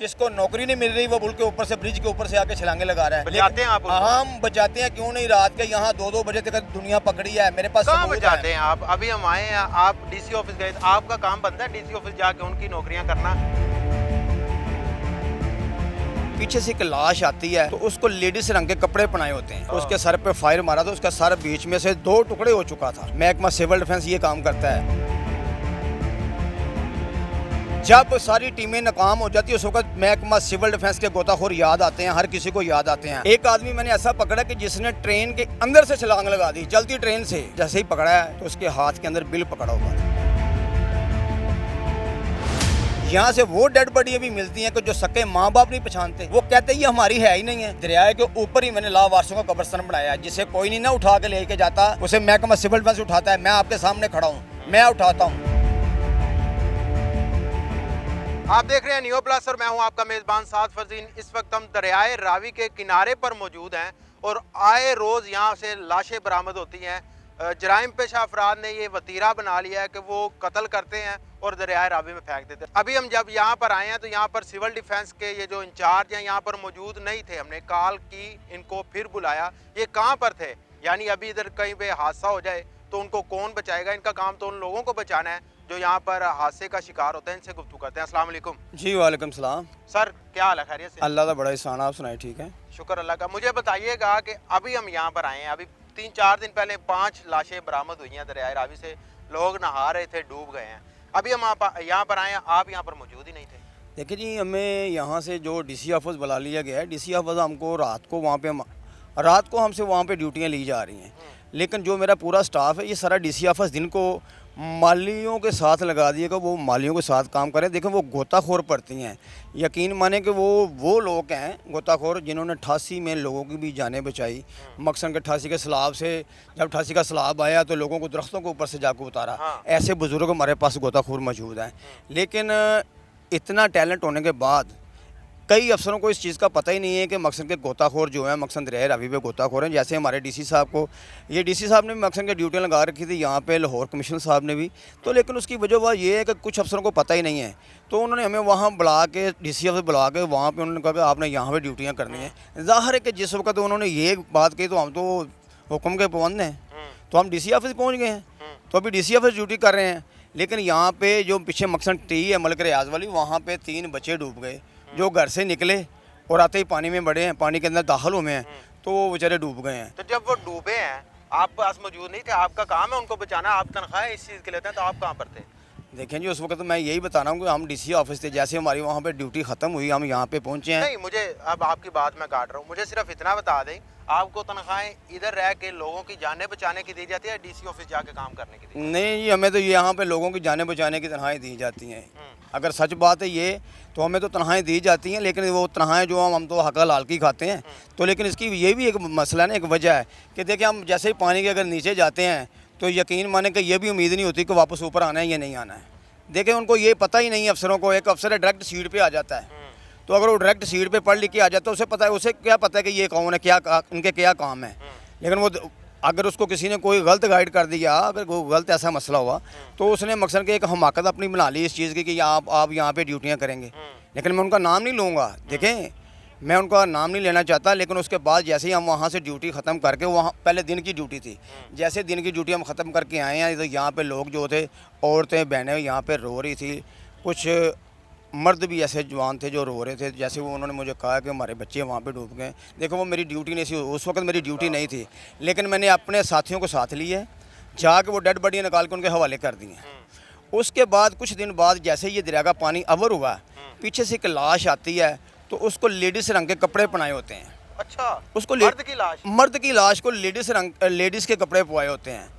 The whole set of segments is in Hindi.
किसको नौकरी नहीं मिल रही वो पुल के ऊपर से ब्रिज के ऊपर से आके छलांगे लगा रहा है। बचाते हैं आप उसको? हम बचाते हैं, क्यों नहीं। रात के यहाँ 2-2 बजे तक दुनिया पकड़ी है, मेरे पास कहाँ सबूत बचाते है। हैं आप? अभी हम आए हैं, आप डीसी ऑफिस गए, आपका काम बनता है डीसी ऑफिस जाके उनकी नौकरियां करना। पीछे से एक लाश आती है तो उसको लेडीज रंग के कपड़े पहनाए होते हैं, उसके सर पे फायर मारा तो उसका सर बीच में से 2 टुकड़े हो चुका था। महकमा सिविल डिफेंस ये काम करता है। जब सारी टीमें नाकाम हो जाती है उस वक्त महकमा सिविल डिफेंस के गोताखोर याद आते हैं, हर किसी को याद आते हैं। एक आदमी मैंने ऐसा पकड़ा कि जिसने ट्रेन के अंदर से छलांग लगा दी, चलती ट्रेन से। जैसे ही पकड़ा है तो उसके हाथ के अंदर बिल पकड़ा हुआ था। यहाँ से वो डेड बॉडी अभी मिलती हैं कि जो सके माँ बाप नहीं पहचानते, वो कहते ये हमारी है ही नहीं है। दरिया के ऊपर ही मैंने लावारिसों का कब्रिस्तान बनाया है, जिसे कोई नहीं ना उठा के लेके जाता, उसे महकमा सिविल डिफेंस उठाता है। मैं आपके सामने खड़ा हूँ, मैं उठाता हूँ। आप देख रहे हैं न्यू प्लस और मैं हूं आपका मेजबान साद फरजीन। इस वक्त हम दरियाए रावी के किनारे पर मौजूद हैं और आए रोज यहां से लाशें बरामद होती हैं। जराइम पेशा अफराद ने ये वतीरा बना लिया है कि वो कत्ल करते हैं और दरियाए रावी में फेंक देते हैं। अभी हम जब यहाँ पर आए हैं तो यहाँ पर सिविल डिफेंस के ये जो इंचार्ज हैं यहाँ पर मौजूद नहीं थे। हमने कॉल की, इनको फिर बुलाया, ये कहाँ पर थे? यानी अभी इधर कहीं पे हादसा हो जाए तो उनको कौन बचाएगा? इनका काम तो उन लोगों को बचाना है जो यहाँ पर हादसे का शिकार होते हैं। इनसे गुफ्तगू करते हैं। अस्सलाम वालेकुम जी वालेकुम सलाम। सर, क्या हाल है? खैरियत से? अल्लाह का बड़ा एहसान, आप सुनाए? ठीक है, शुक्र अल्लाह का। मुझे बताइएगा कि अभी हम यहाँ पर आए हैं, अभी 3-4 दिन पहले 5 लाशें बरामद हुई हैं दरियाए रावी से। लोग नहा रहे थे, डूब गए हैं। अभी हम यहाँ पर आए हैं, आप यहाँ पर मौजूद ही नहीं थे। देखिए जी, हमें यहाँ से जो डीसी ऑफिस बुला लिया गया है, डीसी ऑफिस हमको रात को हमसे वहाँ पे ड्यूटियाँ ली जा रही हैं। लेकिन जो मेरा पूरा स्टाफ है, ये सारा डीसी ऑफिस दिन को मालियों के साथ लगा दिएगा, वो मालियों के साथ काम करें। देखिए वो गोताखोर पड़ती हैं, यकीन माने कि वो लोग हैं गोताखोर जिन्होंने 88 में लोगों की भी जानें बचाई। मकसन के 88 के सैलाब से, जब 88 का सैलाब आया तो लोगों को दरख्तों के ऊपर से जाकर उतारा। ऐसे बुजुर्ग हमारे पास गोताखोर मौजूद हैं। लेकिन इतना टैलेंट होने के बाद कई अफसरों को इस चीज़ का पता ही नहीं है कि मकसन के गोताखोर जो है, मकसन दरियाए रावी पे गोताखोर हैं। जैसे हमारे डीसी साहब को, ये डीसी साहब ने भी मकसन की ड्यूटियाँ लगा रखी थी यहाँ पे, लाहौर कमिश्नर साहब ने भी। तो लेकिन उसकी वजह ये है कि कुछ अफसरों को पता ही नहीं है। तो उन्होंने हमें वहाँ बुला के, डीसी ऑफिस बुला के, वहाँ पर उन्होंने कहा कि आपने यहाँ पर ड्यूटियाँ करनी है। ज़ाहिर है कि जिस वक्त उन्होंने ये बात कही तो हम तो हुक्म के पाबंद हैं, तो हम डीसी ऑफिस पहुँच गए हैं। तो अभी डीसी ऑफिस ड्यूटी कर रहे हैं। लेकिन यहाँ पे जो पीछे मकसन टी है मलिक रियाज वाली, वहाँ पे 3 बच्चे डूब गए जो घर से निकले और आते ही पानी में बढ़े हैं, पानी के अंदर दाखिल हुए हैं, तो वो बेचारे डूब गए हैं। तो जब वो डूबे हैं, आप पास मौजूद नहीं थे, आपका काम है उनको बचाना, आप तनख्वाह इस चीज़ के लेते हैं, तो आप कहाँ पर थे? देखें जी, उस वक्त मैं यही बता रहा हूँ कि हम डीसी ऑफिस थे। जैसे हमारी वहाँ पे ड्यूटी ख़त्म हुई, हम यहाँ पे पहुँचे हैं। नहीं, मुझे अब आपकी बात मैं काट रहा हूँ, मुझे सिर्फ इतना बता दें, आपको तनख्वाहें इधर रह के लोगों की जानें बचाने की दी जाती है, डीसी ऑफिस जाके काम करने की दी? नहीं जी, हमें तो यहाँ पे लोगों की जानें बचाने की तनख्वाहें दी जाती हैं। अगर सच बात है ये, तो हमें तो तनख्वाहें दी जाती हैं, लेकिन वो तनख्वाहें जो हम तो हक हलाल की खाते हैं। तो लेकिन इसकी ये भी एक मसला है ना, एक वजह है कि देखिए हम जैसे ही पानी के अगर नीचे जाते हैं तो यकीन माने कि ये भी उम्मीद नहीं होती कि वापस ऊपर आना है या नहीं आना है। देखिए उनको ये पता ही नहीं है अफसरों को। एक अफसर है डायरेक्ट सीट पे आ जाता है, तो अगर वो डायरेक्ट सीट पे पढ़ लिख के आ जाता है, उसे पता है, उसे क्या पता है कि ये कौन है, क्या इनके क्या काम है। लेकिन वो अगर उसको किसी ने कोई गलत गाइड कर दिया, अगर कोई गलत ऐसा मसला हुआ, तो उसने मकसद के एक हमाकत अपनी बना ली इस चीज़ की कि आप यहाँ पे ड्यूटियाँ करेंगे। लेकिन मैं उनका नाम नहीं लूँगा। देखें, मैं उनका नाम नहीं लेना चाहता। लेकिन उसके बाद जैसे ही हम वहाँ से ड्यूटी ख़त्म करके, वहाँ पहले दिन की ड्यूटी थी, जैसे दिन की ड्यूटी हम ख़त्म करके आए हैं तो यहाँ पे लोग जो थे, औरतें बहनें यहाँ पे रो रही थी, कुछ मर्द भी ऐसे जवान थे जो रो रहे थे। जैसे वो उन्होंने मुझे कहा कि हमारे बच्चे वहाँ पे डूब गए। देखो वो मेरी ड्यूटी नहीं थी, उस वक्त मेरी ड्यूटी नहीं थी, लेकिन मैंने अपने साथियों को साथ लिए, जाके वो डेड बॉडी निकाल के उनके हवाले कर दी हैं। उसके बाद कुछ दिन बाद जैसे ये दरिया का पानी अवर हुआ, पीछे से एक लाश आती है, तो उसको लेडीज़ रंग के कपड़े पहनाए होते हैं। अच्छा, उसको मर्द की लाश को लेडीज़ के कपड़े पवाए होते हैं।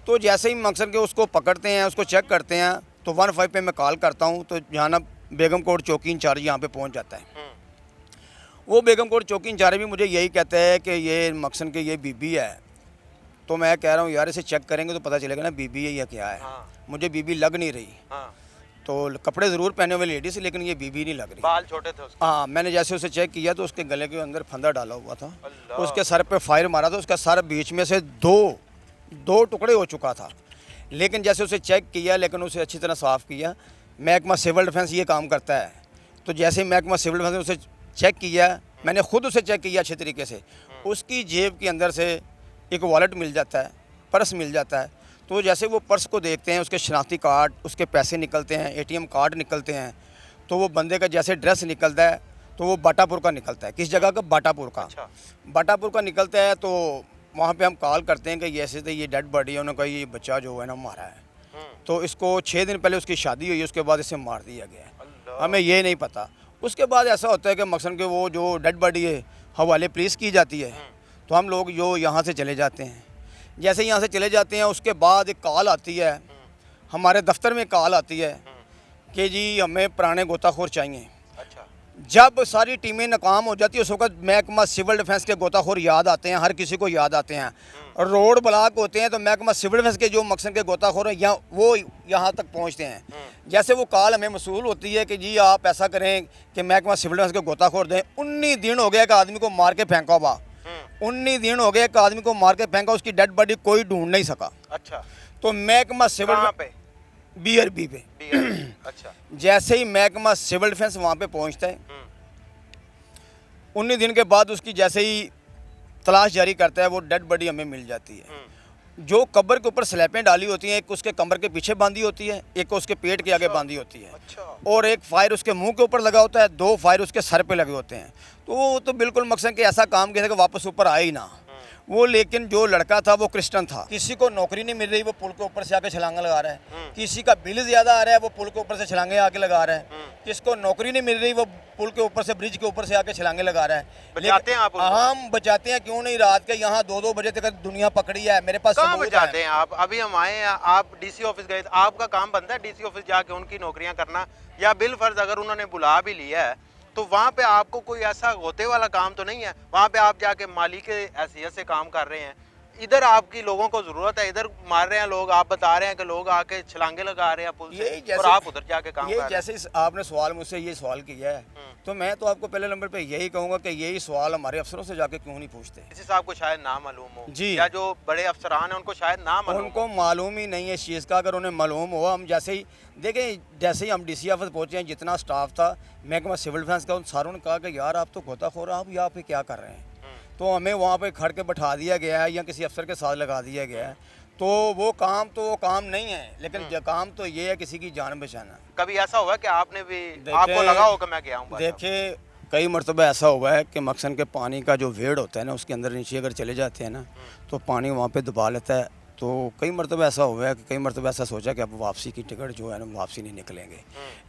तो जैसे ही मकसद के उसको पकड़ते हैं, उसको चेक करते हैं, तो 15 पे मैं कॉल करता हूँ, तो जहाना बेगम कोट चौकी इंचार्ज यहाँ पे पहुँच जाता है। वो बेगम कोट चौकी इंचार्ज भी मुझे यही कहता है कि ये मकसन के ये बीबी है। तो मैं कह रहा हूँ यार इसे चेक करेंगे तो पता चलेगा ना बीबी है या क्या है। मुझे बीबी लग नहीं रही। तो कपड़े ज़रूर पहने हुए लेडीज़, लेकिन ये बीबी नहीं लग रही। बाल छोटे थे उसके? हाँ, मैंने जैसे उसे चेक किया तो उसके गले के अंदर फंदा डाला हुआ था, उसके सर पे फायर मारा था, उसका सर बीच में से दो टुकड़े हो चुका था। लेकिन जैसे उसे चेक किया, लेकिन उसे अच्छी तरह साफ़ किया। महकमा सिविल डिफेंस ये काम करता है, तो जैसे ही महकमा सिविल डिफेंस ने उसे चेक किया, मैंने खुद उसे चेक किया अच्छे तरीके से, उसकी जेब के अंदर से एक वॉलेट मिल जाता है, पर्स मिल जाता है। तो जैसे वो पर्स को देखते हैं, उसके शनाख्ती कार्ड, उसके पैसे निकलते हैं, ATM कार्ड निकलते हैं, तो वो बंदे का जैसे ड्रेस निकलता है तो वो बाटापुर का निकलता है। किस जगह का? बाटापुर का। अच्छा। बाटापुर का निकलता है तो वहाँ पे हम कॉल करते हैं कि ये ऐसे तो ये डेड बॉडी है, उन्होंने कहा ये बच्चा जो है ना मारा है, तो इसको 6 दिन पहले उसकी शादी हुई, उसके बाद इसे मार दिया गया है, अल्लाह। हमें ये नहीं पता। उसके बाद ऐसा होता है कि मकसन के वो जो डेड बॉडी है हवाले पुलिस की जाती है, तो हम लोग जो यहाँ से चले जाते हैं, जैसे यहाँ से चले जाते हैं उसके बाद एक कॉल आती है, हमारे दफ्तर में कॉल आती है कि जी हमें पुराने गोताखोर चाहिए। अच्छा। जब सारी टीमें नाकाम हो जाती है उस वक्त महकमा सिविल डिफेंस के गोताखोर याद आते हैं, हर किसी को याद आते हैं। और रोड ब्लॉक होते हैं तो महकमा सिविल डिफेंस के जो मकसद के गोताखोर हैं वो यहाँ तक पहुँचते हैं। जैसे वो कॉल हमें मसूल होती है कि जी आप ऐसा करें कि महकमा सिविल डिफेंस के गोताखोर दें। 19 दिन हो गया एक आदमी को मार के फेंका हुआ, 19 दिन हो गए एक आदमी को मार के फेंका, उसकी डेड बॉडी कोई ढूंढ नहीं सका। अच्छा। तो महकमा सिविल पे BRB पे अच्छा। जैसे ही महकमा सिविल डिफेंस वहाँ पे पहुँचता है, 19 दिन के बाद उसकी जैसे ही तलाश जारी करता है, वो डेड बॉडी हमें मिल जाती है। जो कब्र के ऊपर स्लैपें डाली होती हैं, एक उसके कमर के पीछे बांधी होती है, एक उसके पेट के आगे बांधी होती है, अच्छा। और एक फायर उसके मुंह के ऊपर लगा होता है, 2 फायर उसके सर पे लगे होते हैं। तो वो तो बिल्कुल मकसद के ऐसा काम किया था कि वापस ऊपर आए ही ना वो। लेकिन जो लड़का था वो क्रिश्चियन था, किसी को नौकरी नहीं मिल रही, वो पुल के ऊपर से आके छलांगा लगा रहा है। किसी का बिल ज़्यादा आ रहा है, वो पुल के ऊपर से छलांगे आके लगा रहा है। किसको नौकरी नहीं मिल रही, वो पुल के ऊपर से, ब्रिज के ऊपर से आके छलांगे लगा रहा है। बचाते हैं आप उनको? हम बचाते हैं, क्यों नहीं। रात के यहाँ 2-2 बजे तक दुनिया पकड़ी है, मेरे पास कहाँ सबूत है। बचाते हैं आप? अभी हम आए हैं, आप DC ऑफिस गए थे, आपका काम बनता है DC ऑफिस जाके उनकी नौकरियां करना, या बिल फर्ज अगर उन्होंने बुला भी लिया है तो वहाँ पे आपको कोई ऐसा होते वाला काम तो नहीं है? वहाँ पे आप जाके माली के हैसियत से काम कर रहे हैं, इधर आपकी लोगों को जरूरत है, इधर मार रहे हैं लोग, आप बता रहे हैं कि लोग आके छलांगे लगा रहे हैं पुल से, और आप उधर जाके काम कर रहे हैं। जैसे आपने सवाल मुझसे ये सवाल किया है, तो मैं तो आपको पहले नंबर पे यही कहूँगा कि यही सवाल हमारे अफसरों से जाके क्यों नहीं पूछते। किसी साहब को शायद ना मालूम हो जी, या जो बड़े अफसरान हैं उनको शायद ना मालूम उनको मालूम ही नहीं है इस चीज़ का। अगर उन्हें मालूम हो, हम जैसे ही देखें, जैसे ही हम DC ऑफिस पहुँचे हैं, जितना स्टाफ था महकमा सिविल डिफेंस का, उन सारों ने कहा कि यार आप तो गोताखोर, आप यहाँ पे क्या कर रहे हैं। तो हमें वहाँ पे खड़ के बैठा दिया गया है या किसी अफसर के साथ लगा दिया गया है। तो वो काम नहीं है, लेकिन जो काम तो ये है किसी की जान बचाना। कभी ऐसा हुआ कि आपने भी, आपको लगा हो कि मैं गया हूँ? देखिए कई मरतबा ऐसा हुआ है कि मकसन के पानी का जो वेड़ होता है ना, उसके अंदर नीचे अगर चले जाते हैं ना तो पानी वहाँ पे दबा लेता है। तो कई मरतबा ऐसा हुआ है कि कई मरतबा ऐसा सोचा कि अब वापसी की टिकट जो है ना वापसी नहीं निकलेंगे,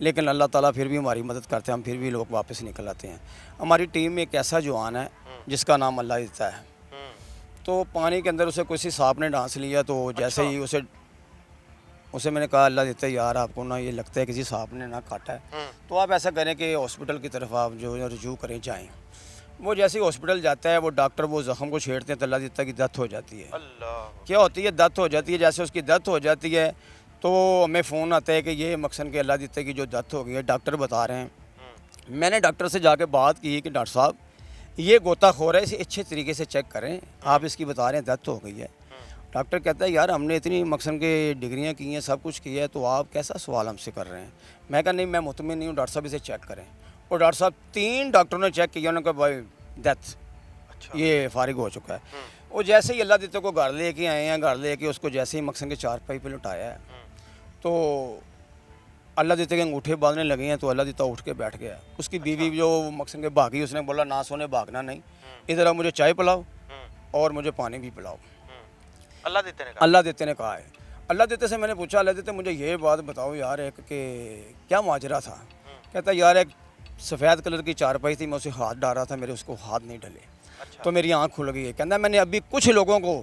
लेकिन अल्लाह ताला फिर भी हमारी मदद करते हैं, हम फिर भी लोग वापस निकल आते हैं। हमारी टीम में एक ऐसा जवान है जिसका नाम अल्लाह देता है। तो पानी के अंदर उसे किसी सांप ने डांस लिया, तो जैसे ही उसे मैंने कहा अल्लाह देता है यार आपको ना ये लगता है किसी सांप ने ना काटा है, तो आप ऐसा करें कि हॉस्पिटल की तरफ आप जो रुजू करें जाएं। वो जैसे ही हॉस्पिटल जाता है, वो डॉक्टर वो ज़ख्म को छेड़ते हैं तो अल्लाह देता की डेथ हो जाती है। अल्लाह। क्या होती है? डेथ हो जाती है। जैसे उसकी डेथ हो जाती है तो हमें फ़ोन आता है कि ये मकसन के अल्लाह देता की जो डेथ हो गई है, डॉक्टर बता रहे हैं। मैंने डॉक्टर से जाके बात की कि डॉक्टर साहब ये गोताखोर है, इसे अच्छे तरीके से चेक करें, आप इसकी बता रहे हैं डेथ हो गई है। डॉक्टर कहता है यार हमने इतनी मकसन के डिग्रियां की हैं, सब कुछ किया है, तो आप कैसा सवाल हमसे कर रहे हैं। मैं कहा नहीं, मैं मुतमिन नहीं हूँ, डॉक्टर साहब इसे चेक करें। और डॉक्टर साहब 3 डॉक्टरों ने चेक किया, उन्होंने कहा भाई डेथ, ये फारिग हो चुका है। वो जैसे ही अल्लाह देते को घर लेके आए हैं, घर लेके उसको जैसे ही मकसन के चारपाई पे लुटाया है, तो अल्लाह देते के अंगूठे बांधने लगे हैं, तो अल्लाह देता उठ के बैठ गया। उसकी बीवी जो मकसन के भागी, उसने बोला ना सोने भागना नहीं, इधर आप मुझे चाय पिलाओ और मुझे पानी भी पिलाओ। अल्लाह देते ने कहा है। अल्लाह देते से मैंने पूछा अल्लाह देते मुझे ये बात बताओ यार एक कि क्या माजरा था। कहता यार एक सफ़ेद कलर की चारपाई थी, मैं उसे हाथ डाल रहा था, मेरे उसको हाथ नहीं डले। अच्छा। तो मेरी आँख खुल गई है। कहता मैंने अभी कुछ लोगों को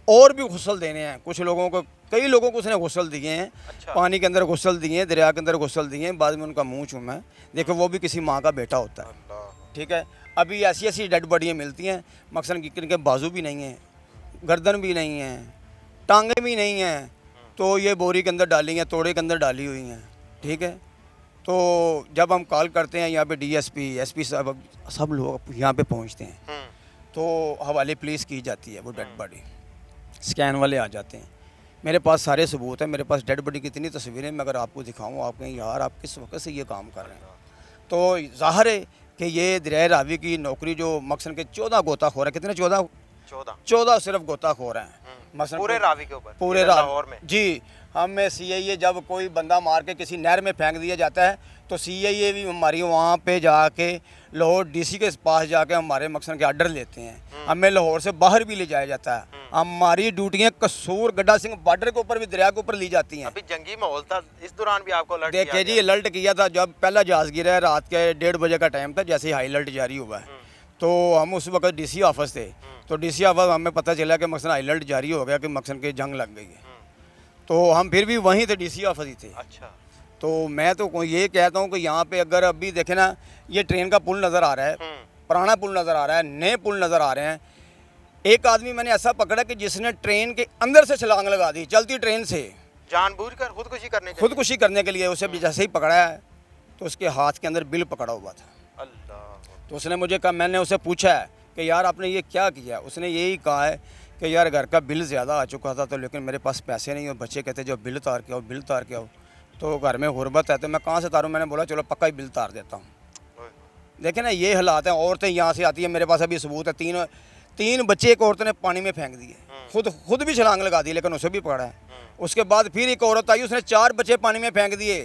और भी गुस्ल देने हैं, कुछ लोगों को, कई लोगों को उसने गुस्ल दिए हैं। अच्छा। पानी के अंदर गुस्ल दिए हैं, दरिया के अंदर गुस्ल दिए हैं, बाद में उनका मुँह चूमा है। देखो वो भी किसी माँ का बेटा होता है, ठीक है। अभी ऐसी ऐसी डेड बॉडियाँ मिलती हैं, मकसन के बाजू भी नहीं हैं, गर्दन भी नहीं है, टांगें भी नहीं हैं, तो ये बोरी के अंदर डाली हैं, तोड़े के अंदर डाली हुई हैं, ठीक है। तो जब हम कॉल करते हैं यहाँ पे DSP SP साहब सब लोग यहाँ पे पहुँचते हैं, तो हवाले पुलिस की जाती है वो डेड बॉडी, स्कैन वाले आ जाते हैं। मेरे पास सारे सबूत हैं, मेरे पास डेड बॉडी की इतनी तस्वीरें मैं अगर आपको दिखाऊँ, आप कहें यार आप किस वक्त से ये काम कर रहे हैं। तो ज़ाहिर है कि ये दरिया रावी की नौकरी जो मकसन के 14 गोताखोर है, कितने 14 सिर्फ गोताखोर हैं मकसन पूरे रावी के ऊपर, पूरे ये लाहौर में। जी, हमें CIA जब कोई बंदा मार के किसी नहर में फेंक दिया जाता है तो CIA भी हमारी वहाँ पे जाके लाहौर DC के पास जाके हमारे मकसन के आर्डर लेते हैं। हमें लाहौर से बाहर भी ले जाया जाता है। हमारी ड्यूटियाँ कसूर गड्ढा सिंह बॉर्डर के ऊपर भी, दरिया के ऊपर ली जाती हैं। अभी जंगी माहौल था, इस दौरान भी आपको अलर्ट किया देखिए जी, अलर्ट किया था जब पहला जहाज़ गिरा है, रात के 1:30 बजे का टाइम था, जैसे ही हाई अलर्ट जारी हुआ है। तो हम उस वक्त DC ऑफिस थे, तो DC ऑफिस हमें पता चला कि मकसन हाई अलर्ट जारी हो गया कि मकसन के जंग लग गई है। तो हम फिर भी वहीं थे, DC ऑफिस ही थे। अच्छा। तो मैं तो ये कहता हूँ कि यहाँ पे अगर अभी देखे ना, ये ट्रेन का पुल नज़र आ रहा है, पुराना पुल नज़र आ रहा है, नए पुल नज़र आ रहे हैं। एक आदमी मैंने ऐसा पकड़ा कि जिसने ट्रेन के अंदर से छलांग लगा दी, चलती ट्रेन से, जानबूझकर खुदकुशी करने के लिए। उसे जैसे ही पकड़ा है तो उसके हाथ के अंदर बिल पकड़ा हुआ था। अल्लाह। तो उसने मुझे कहा, मैंने उसे पूछा है कि यार आपने ये क्या किया? उसने यही कहा है कि यार घर का बिल ज़्यादा आ चुका था, तो लेकिन मेरे पास पैसे नहीं, और बच्चे कहते जो बिल तार के आओ, बिल तार के आओ, तो घर में गुर्बत है, तो मैं कहाँ से तारूँ? मैंने बोला चलो पक्का ही बिल तार देता हूँ। देखे ना, ये हालात हैं। औरतें यहाँ से आती हैं, मेरे पास अभी सबूत है, तीन बच्चे एक औरत ने पानी में फेंक दिए, खुद भी छलांग लगा दी, लेकिन उसे भी पकड़ा है। उसके बाद फिर एक औरत आई, उसने 4 बच्चे पानी में फेंक दिए,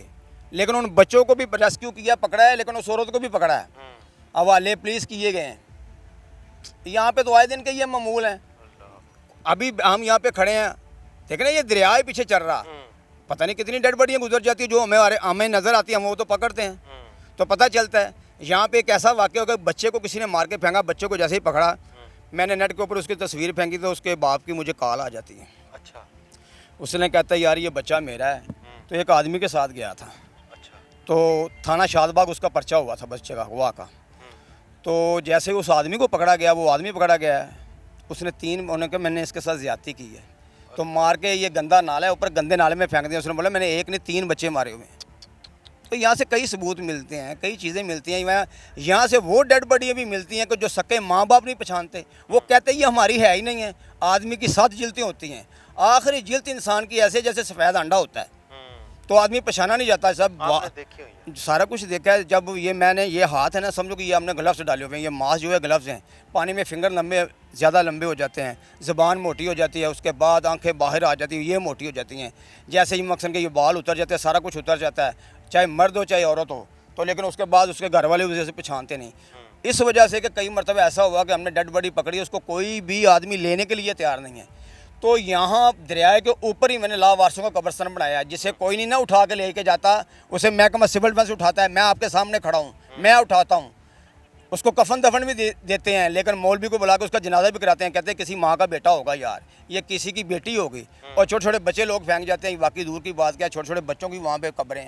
लेकिन उन बच्चों को भी रेस्क्यू किया, पकड़ा है, लेकिन उस औरत को भी पकड़ा है, हवाले पुलिस किए गए हैं। यहाँ पे तो आए दिन के ये मामूल हैं। अभी हम यहाँ पे खड़े हैं, देख ना, ये दरिया है पीछे चल रहा, पता नहीं कितनी डेड बॉडियाँ गुजर जाती है, जो हमें नज़र आती है, हम वो तो पकड़ते हैं, तो पता चलता है। यहाँ पे एक ऐसा वाक़या होगा, बच्चे को किसी ने मार के फेंका, बच्चे को जैसे ही पकड़ा, मैंने नेट के ऊपर उसकी तस्वीर फेंकी तो उसके बाप की मुझे कॉल आ जाती है। अच्छा। उसने कहता है यार ये बच्चा मेरा है, तो एक आदमी के साथ गया था। अच्छा। तो थाना शादबाग उसका पर्चा हुआ था बच्चे का, हुआ का। तो जैसे उस आदमी को पकड़ा गया, वो आदमी पकड़ा गया है, उसने 3 उन्होंने कहा मैंने इसके साथ ज़्यादती की है, तो मार के ये गंदा नाला है, ऊपर गंदे नाले में फेंक दिया। उसने बोला मैंने एक नहीं 3 बच्चे मारे हुए हैं। तो यहाँ से कई सबूत मिलते हैं, कई चीज़ें मिलती हैं। यहाँ से वो डेड बॉडियाँ भी मिलती हैं कि जो सके माँ बाप नहीं पहचानते, वो कहते ये हमारी है ही नहीं है। आदमी की 7 जिल्तें होती हैं, आखिरी जिल्त इंसान की ऐसे जैसे सफ़ेद अंडा होता है, तो आदमी पहचाना नहीं जाता। सब देखी हुई है। सारा कुछ देखा है। जब ये मैंने ये हाथ है ना, समझो कि ये हमने ग्लव्स डाले हुए हैं, ये मास्क जो है ग्लव्स हैं, पानी में फिंगर ज़्यादा लंबे हो जाते हैं, ज़बान मोटी हो जाती है, उसके बाद आंखें बाहर आ जाती हैं, ये मोटी हो जाती हैं। जैसे ही मकसन के ये बाल उतर जाते हैं, सारा कुछ उतर जाता है, चाहे मर्द हो चाहे औरत हो, तो लेकिन उसके बाद उसके घर वाले वजह से पहचानते नहीं। इस वजह से कि कई मरतबा ऐसा हुआ कि हमने डेड बॉडी पकड़ी, उसको कोई भी आदमी लेने के लिए तैयार नहीं है। तो यहाँ दरिया के ऊपर ही मैंने लावारसों का कब्रिस्तान बनाया है, जिसे कोई नहीं ना उठा के लेके जाता, उसे महकमा सिविल डिफेंस उठाता है। मैं आपके सामने खड़ा हूँ, मैं उठाता हूँ, उसको कफन दफन भी देते हैं, लेकिन मौलवी को बुला के उसका जनाजा भी कराते हैं। कहते हैं किसी माँ का बेटा होगा यार, ये किसी की बेटी होगी। और छोटे छोटे बच्चे लोग फेंक जाते हैं, बाकी दूर की बात क्या, छोटे छोटे बच्चों की वहाँ पे कब्रें हैं।